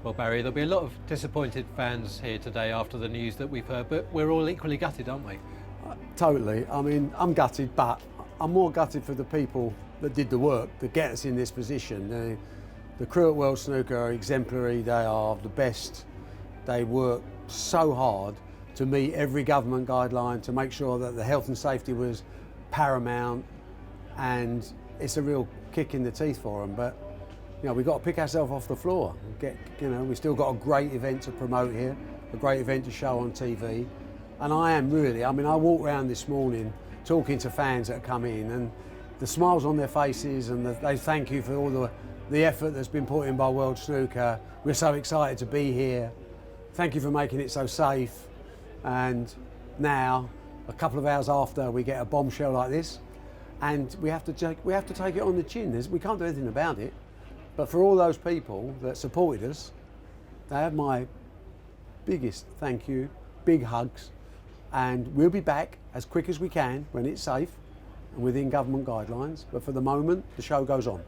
Well, Barry, there'll be a lot of disappointed fans here today after the news that we've heard, but we're all equally gutted, aren't we? Totally. I mean, I'm gutted, but I'm more gutted for the people that did the work to get us in this position. The crew at World Snooker are exemplary. They are the best. They work so hard to meet every government guideline to make sure that the health and safety was paramount, and it's a real kick in the teeth for them. But you know, we've got to pick ourselves off the floor. We've still got a great event to promote here, a great event to show on TV. And I walked around this morning talking to fans that come in, and the smiles on their faces, and they thank you for all the effort that's been put in by World Snooker. We're so excited to be here. Thank you for making it so safe. And now, a couple of hours after, we get a bombshell like this, and we have to take it on the chin. We can't do anything about it. But for all those people that supported us, they have my biggest thank you, big hugs, and we'll be back as quick as we can when it's safe and within government guidelines. But for the moment, the show goes on.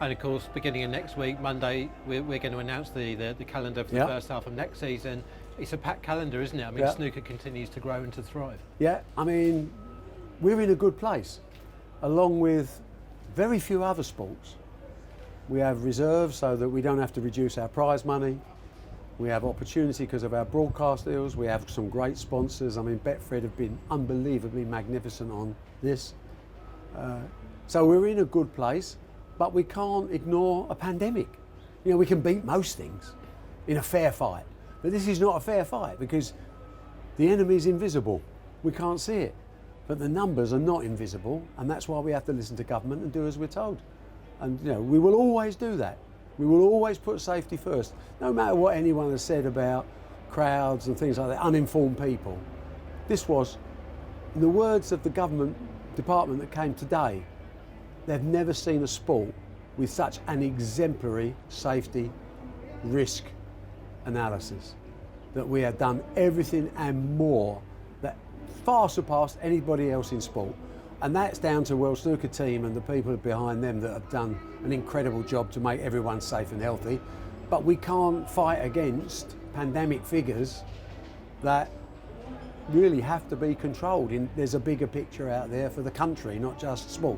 And of course, beginning of next week, Monday, we're going to announce the calendar for the first half of next season. It's a packed calendar, isn't it? I mean, snooker continues to grow and to thrive. Yeah, I mean, we're in a good place, along with very few other sports. We have reserves so that we don't have to reduce our prize money. We have opportunity because of our broadcast deals. We have some great sponsors. I mean, Betfred have been unbelievably magnificent on this. So we're in a good place, but we can't ignore a pandemic. You know, we can beat most things in a fair fight, but this is not a fair fight because the enemy is invisible. We can't see it, but the numbers are not invisible, and that's why we have to listen to government and do as we're told. And you know, we will always do that. We will always put safety first, no matter what anyone has said about crowds and things like that, uninformed people. This was, in the words of the government department that came today, they've never seen a sport with such an exemplary safety risk analysis. That we have done everything and more that far surpassed anybody else in sport. And that's down to World Snooker team and the people behind them that have done an incredible job to make everyone safe and healthy. But we can't fight against pandemic figures that really have to be controlled. There's a bigger picture out there for the country, not just sport.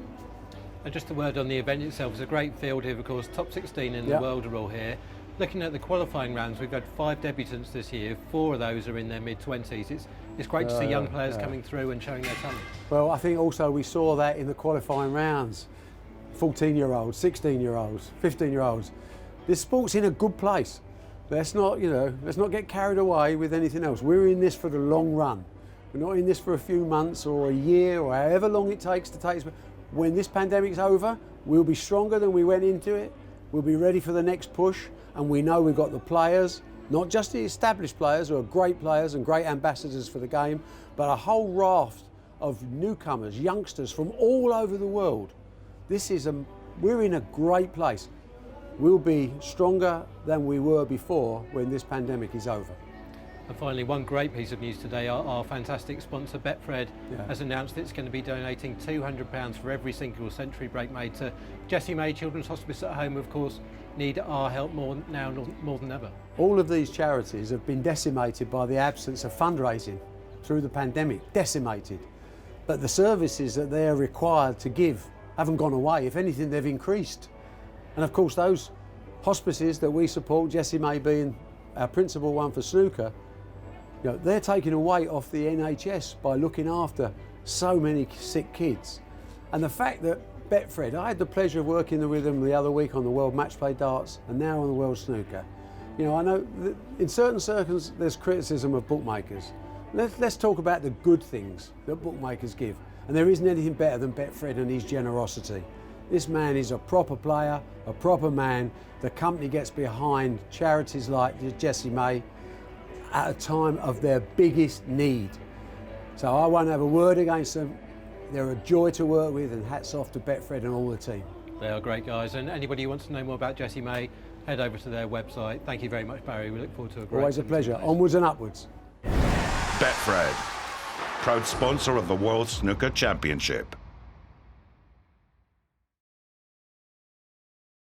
And just a word on the event itself. It's a great field here, of course. Top 16 in the world are all here. Looking at the qualifying rounds, we've had 5 debutants this year. 4 of those are in their mid-20s. It's great to see young players coming through and showing their talent. Well, I think also we saw that in the qualifying rounds. 14-year-olds, 16-year-olds, 15-year-olds. This sport's in a good place. Let's not get carried away with anything else. We're in this for the long run. We're not in this for a few months or a year or however long it takes to take. When this pandemic's over, we'll be stronger than we went into it. We'll be ready for the next push, and we know we've got the players, not just the established players who are great players and great ambassadors for the game, but a whole raft of newcomers, youngsters from all over the world. We're in a great place. We'll be stronger than we were before when this pandemic is over. And finally, one great piece of news today, our fantastic sponsor Betfred has announced it's going to be donating £200 for every single century break made to Jessie May Children's Hospice at Home, of course, need our help more than ever. All of these charities have been decimated by the absence of fundraising through the pandemic, decimated. But the services that they're required to give haven't gone away. If anything, they've increased. And of course, those hospices that we support, Jessie May being our principal one for snooker, you know, they're taking a weight off the NHS by looking after so many sick kids. And the fact that Betfred, I had the pleasure of working with them the other week on the World Match Play Darts and now on the World Snooker. You know, I know that in certain circles there's criticism of bookmakers. Let's talk about the good things that bookmakers give. And there isn't anything better than Betfred and his generosity. This man is a proper player, a proper man. The company gets behind charities like Jessie May at a time of their biggest need. So I won't have a word against them. They're a joy to work with, and hats off to Betfred and all the team. They are great guys, and anybody who wants to know more about Jessie May, head over to their website. Thank you very much, Barry. We look forward to a great Always a pleasure. Onwards and upwards. Betfred, proud sponsor of the World Snooker Championship.